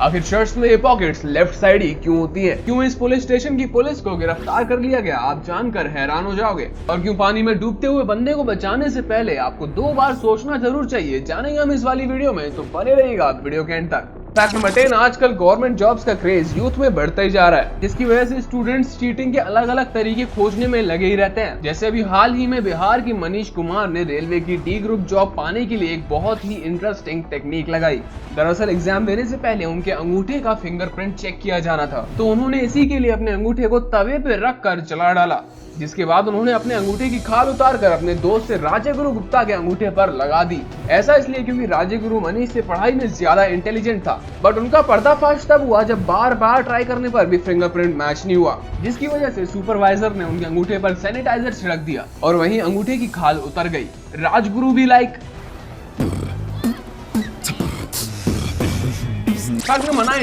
आखिर शर्ट्स में ये पॉकेट्स लेफ्ट साइड ही क्यों होती है? क्यों इस पुलिस स्टेशन की पुलिस को गिरफ्तार कर लिया गया? आप जानकर हैरान हो जाओगे। और क्यों पानी में डूबते हुए बंदे को बचाने से पहले आपको 2 बार सोचना जरूर चाहिए, जानेंगे हम इस वाली वीडियो में, तो बने रहिएगा वीडियो के एंड तक। फैक्ट नंबर 10, आजकल गवर्नमेंट जॉब्स का क्रेज यूथ में बढ़ता ही जा रहा है, जिसकी वजह से स्टूडेंट्स चीटिंग के अलग अलग तरीके खोजने में लगे ही रहते हैं। जैसे अभी हाल ही में बिहार की मनीष कुमार ने रेलवे की डी ग्रुप जॉब पाने के लिए एक बहुत ही इंटरेस्टिंग टेक्निक लगाई। दरअसल एग्जाम देने से पहले उनके अंगूठे का फिंगरप्रिंट चेक किया जाना था, तो उन्होंने इसी के लिए अपने अंगूठे को तवे पे रख कर जला डाला, जिसके बाद उन्होंने अपने अंगूठे की खाल उतार कर अपने दोस्त से राजगुरु गुप्ता के अंगूठे पर लगा दी। ऐसा इसलिए क्योंकि राजगुरु मनीष से पढ़ाई में ज्यादा इंटेलिजेंट था, बट उनका पर्दाफाश तब हुआ जब बार बार ट्राई करने पर भी फिंगरप्रिंट मैच नहीं हुआ, जिसकी वजह से सुपरवाइजर ने उनके अंगूठे पर सैनिटाइजर छिड़क दिया और वहीं अंगूठे की खाल उतर गई। राजगुरु भी लाइक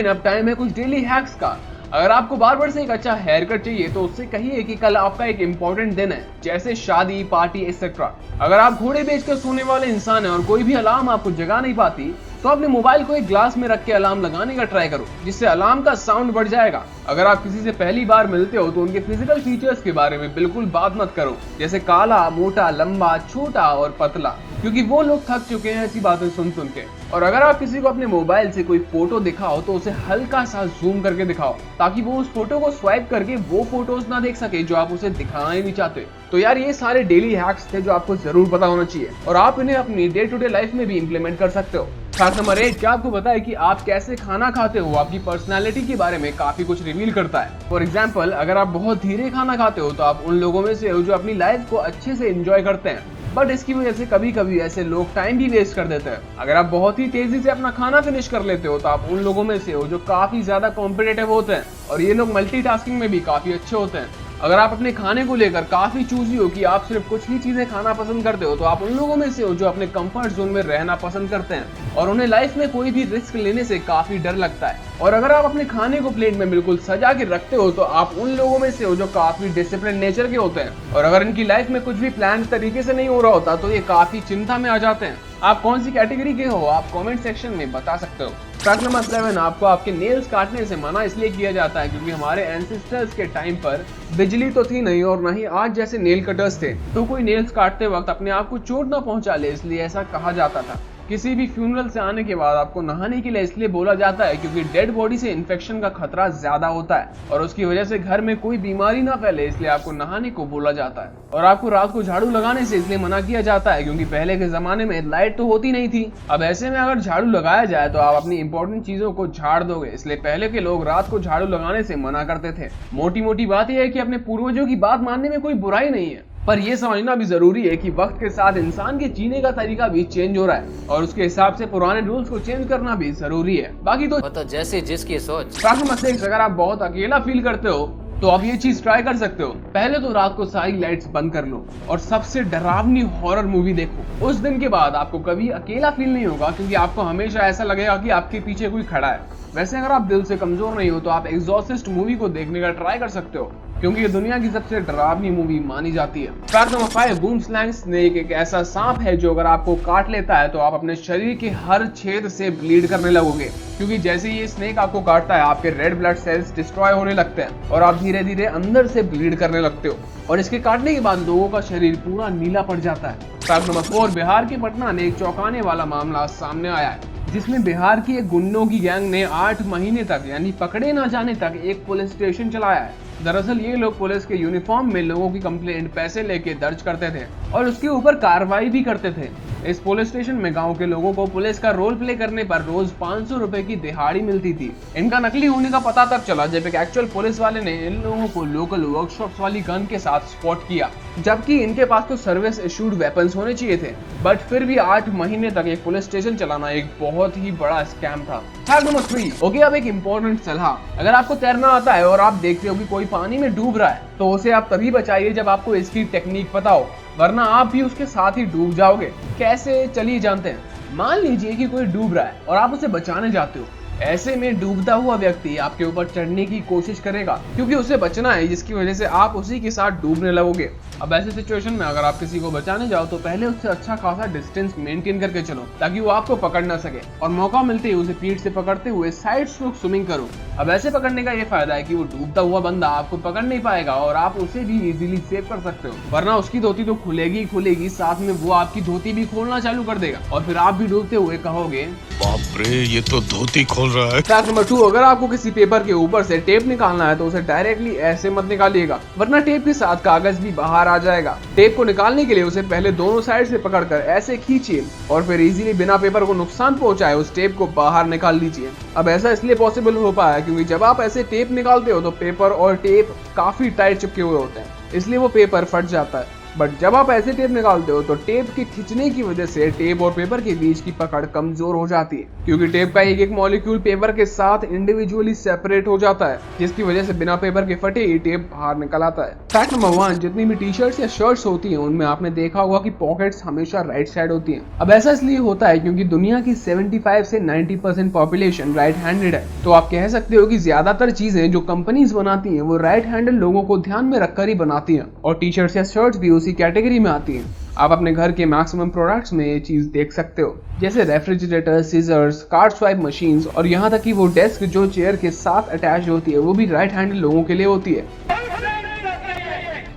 अब टाइम है कुछ डेली हैक्स का। अगर आपको बार्बर से एक अच्छा हेयर कट चाहिए तो उससे कहिए कि कल आपका एक इम्पोर्टेंट दिन है, जैसे शादी, पार्टी एक्सेट्रा। अगर आप घोड़े बेचकर सोने वाले इंसान हैं और कोई भी अलार्म आपको जगा नहीं पाती, तो अपने मोबाइल को एक ग्लास में रख के अलार्म लगाने का ट्राई करो, जिससे अलार्म का साउंड बढ़ जाएगा। अगर आप किसी से पहली बार मिलते हो तो उनके फिजिकल फीचर्स के बारे में बिल्कुल बात मत करो, जैसे काला, मोटा, लंबा, छोटा और पतला, क्योंकि वो लोग थक चुके हैं ऐसी बातें सुन सुन के। और अगर आप किसी को अपने मोबाइल से कोई फोटो दिखाओ तो उसे हल्का सा जूम करके दिखाओ, ताकि वो उस फोटो को स्वाइप करके वो फोटोज ना देख सके जो आप उसे दिखाना ही नहीं चाहते। तो यार ये सारे डेली हैक्स थे जो आपको जरूर पता होना चाहिए, और आप इन्हें अपनी डे टू डे लाइफ में भी इम्प्लीमेंट कर सकते हो। फैक्ट नंबर 8, क्या आपको पता है कि आप कैसे खाना खाते हो आपकी पर्सनालिटी के बारे में काफी कुछ रिवील करता है। फॉर एग्जाम्पल, अगर आप बहुत धीरे खाना खाते हो तो आप उन लोगों में से हो जो अपनी लाइफ को अच्छे से एंजॉय करते हैं, बट इसकी वजह से कभी कभी ऐसे लोग टाइम भी वेस्ट कर देते हैं। अगर आप बहुत ही तेजी से अपना खाना फिनिश कर लेते हो तो आप उन लोगों में से हो जो काफी ज्यादा कॉम्पिटिटिव होते हैं, और ये लोग मल्टीटास्किंग में भी काफी अच्छे होते हैं। अगर आप अपने खाने को लेकर काफी चूजी हो कि आप सिर्फ कुछ ही चीजें खाना पसंद करते हो, तो आप उन लोगों में से हो जो अपने कंफर्ट जोन में रहना पसंद करते हैं और उन्हें लाइफ में कोई भी रिस्क लेने से काफी डर लगता है। और अगर आप अपने खाने को प्लेट में बिल्कुल सजा के रखते हो तो आप उन लोगों में से हो जो काफी डिसिप्लिन नेचर के होते हैं, और अगर इनकी लाइफ में कुछ भी प्लान तरीके से नहीं हो रहा होता तो ये काफी चिंता में आ जाते हैं। आप कौन सी कैटेगरी के हो आप कमेंट सेक्शन में बता सकते हो। फैक्ट नंबर 7, आपको आपके नेल्स काटने से मना इसलिए किया जाता है क्योंकि हमारे एंसेस्टर्स के टाइम पर बिजली तो थी नहीं और न ही आज जैसे नेल कटर्स थे, तो कोई नेल्स काटते वक्त अपने आप को चोट ना पहुंचा ले, इसलिए ऐसा कहा जाता था। किसी भी फ्यूनरल से आने के बाद आपको नहाने के लिए इसलिए बोला जाता है क्योंकि डेड बॉडी से इन्फेक्शन का खतरा ज्यादा होता है और उसकी वजह से घर में कोई बीमारी ना फैले, इसलिए आपको नहाने को बोला जाता है। और आपको रात को झाड़ू लगाने से इसलिए मना किया जाता है क्योंकि पहले के जमाने में लाइट तो होती नहीं थी। अब ऐसे में अगर झाड़ू लगाया जाए तो आप अपनी इंपॉर्टेंट चीजों को झाड़ दोगे, इसलिए पहले के लोग रात को झाड़ू लगाने से मना करते थे। मोटी मोटी बात यह है कि अपने पूर्वजों की बात मानने में कोई बुराई नहीं है, पर यह समझना भी जरूरी है कि वक्त के साथ इंसान के जीने का तरीका भी चेंज हो रहा है और उसके हिसाब से पुराने रूल्स को चेंज करना भी जरूरी है। बाकी तो जैसे जिसकी सोच। फैक्ट नंबर 6, अगर आप बहुत अकेला फील करते हो तो आप ये चीज ट्राई कर सकते हो। पहले तो रात को सारी लाइट्स बंद कर लो और सबसे डरावनी हॉरर मूवी देखो। उस दिन के बाद आपको कभी अकेला फील नहीं होगा, क्योंकि आपको हमेशा ऐसा लगेगा कि आपके पीछे कोई खड़ा है। वैसे अगर आप दिल से कमजोर नहीं हो तो आप एग्जॉर्सिस्ट मूवी को देखने का ट्राई कर सकते हो, क्योंकि ये दुनिया की सबसे डरावनी मूवी मानी जाती है। फैक्ट नंबर 5, बूमस्लैंग स्नेक एक ऐसा सांप है जो अगर आपको काट लेता है तो आप अपने शरीर के हर छेद से ब्लीड करने लगोगे, क्योंकि जैसे ही ये स्नेक आपको काटता है आपके रेड ब्लड सेल्स डिस्ट्रॉय होने लगते हैं और आप धीरे धीरे अंदर से ब्लीड करने लगते हो, और इसके काटने के बाद लोगों का शरीर पूरा नीला पड़ जाता है। फैक्ट नंबर 4, बिहार के पटना में एक चौंकाने वाला मामला सामने आया है, जिसमें बिहार की एक गुंडों की गैंग ने 8 महीने तक यानी पकड़े ना जाने तक एक पुलिस स्टेशन चलाया है। दरअसल ये लोग पुलिस के यूनिफॉर्म में लोगों की कंप्लेंट पैसे लेके दर्ज करते थे और उसके ऊपर कार्रवाई भी करते थे। इस पुलिस स्टेशन में गांव के लोगों को पुलिस का रोल प्ले करने पर रोज 500 रुपए की दिहाड़ी मिलती थी। इनका नकली होने का पता तब चला जब एक एक्चुअल पुलिस वाले ने इन लोगों को लोकल वर्कशॉप्स वाली गन के साथ स्पॉट किया, जबकि इनके पास तो सर्विस इशूड वेपन्स होने चाहिए थे, बट फिर भी 8 महीने तक एक पुलिस स्टेशन चलाना एक बहुत ही बड़ा स्कैम था। फैक्ट नंबर 3, ओके, अब एक इंपॉर्टेंट सलाह। अगर आपको तैरना आता है और आप देखते हो कि कोई पानी में डूब रहा है तो उसे आप तभी बचाइए जब आपको इसकी टेक्निक पता हो, वरना आप भी उसके साथ ही डूब जाओगे। कैसे, चलिए जानते हैं। मान लीजिए कि कोई डूब रहा है और आप उसे बचाने जाते हो। ऐसे में डूबता हुआ व्यक्ति आपके ऊपर चढ़ने की कोशिश करेगा क्योंकि उसे बचना है, जिसकी वजह से आप उसी के साथ डूबने लगोगे। अब ऐसे सिचुएशन में अगर आप किसी को बचाने जाओ तो पहले उससे अच्छा खासा डिस्टेंस मेंटेन करके चलो ताकि वो आपको पकड़ ना सके, और मौका मिलते ही उसे पीठ से पकड़ते हुए साइड स्ट्रोक स्विमिंग करो। अब ऐसे पकड़ने का ये फायदा है कि वो डूबता हुआ बंदा आपको पकड़ नहीं पाएगा और आप उसे भी इजीली सेव कर सकते हो, वरना उसकी धोती तो खुलेगी खुलेगी, साथ में वो आपकी धोती भी खोलना चालू कर देगा और फिर आप भी डूबते हुए कहोगे, बाप रे, ये तो धोती खोल रहा है। फैक्ट नंबर 2, अगर आपको किसी पेपर के ऊपर से टेप निकालना है तो उसे डायरेक्टली ऐसे मत निकालिएगा, वरना टेप के साथ कागज भी बाहर आ जाएगा। टेप को निकालने के लिए उसे पहले दोनों साइड से पकड़कर ऐसे खींचिए और फिर इजीली बिना पेपर को नुकसान पहुंचाए उस टेप को बाहर निकाल लीजिए। अब ऐसा इसलिए पॉसिबल हो पाया क्योंकि जब आप ऐसे टेप निकालते हो तो पेपर और टेप काफी टाइट चिपके हुए होते हैं, इसलिए वो पेपर फट जाता है। बट जब आप ऐसे टेप निकालते हो तो टेप के खींचने की वजह से टेप और पेपर के बीच की पकड़ कमजोर हो जाती है, क्योंकि टेप का एक एक मॉलिक्यूल पेपर के साथ इंडिविजुअली सेपरेट हो जाता है, जिसकी वजह से बिना पेपर के फटे ही टेप बाहर निकल आता है। फैक्ट नंबर 1, जितनी भी टी शर्ट्स या शर्ट्स होती हैं उनमें आपने देखा होगा कि पॉकेट्स हमेशा राइट साइड होती हैं। अब ऐसा इसलिए होता है क्योंकि दुनिया की 75 से 90% पॉपुलेशन राइट हैंडेड है, तो आप कह सकते हो कि ज्यादातर चीजें जो कंपनीज बनाती हैं वो राइट हैंडेड लोगों को ध्यान में रखकर ही बनाती हैं, और टी शर्ट्स या शर्ट्स भी उसी कैटेगरी में आती हैं। आप अपने घर के मैक्सिमम प्रोडक्ट्स में ये चीज देख सकते हो, जैसे refrigerator, scissors, card swipe machines, और यहाँ तक कि वो डेस्क जो चेयर के साथ अटैच होती है वो भी राइट हैंडेड लोगों के लिए होती है।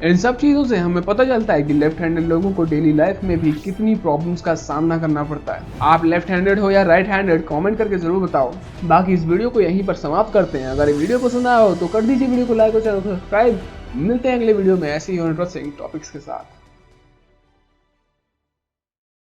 इन सब चीजों से हमें पता चलता है कि लेफ्ट हैंडेड लोगों को डेली लाइफ में भी कितनी प्रॉब्लम्स का सामना करना पड़ता है। आप लेफ्ट हैंडेड हो या राइट हैंडेड, कमेंट करके जरूर बताओ। बाकी इस वीडियो को यहीं पर समाप्त करते हैं। अगर ये वीडियो पसंद आया हो तो कर दीजिए वीडियो को लाइक और चैनल को सब्सक्राइब। मिलते हैं अगले वीडियो में ऐसे ही इंटरेस्टिंग टॉपिक्स के साथ।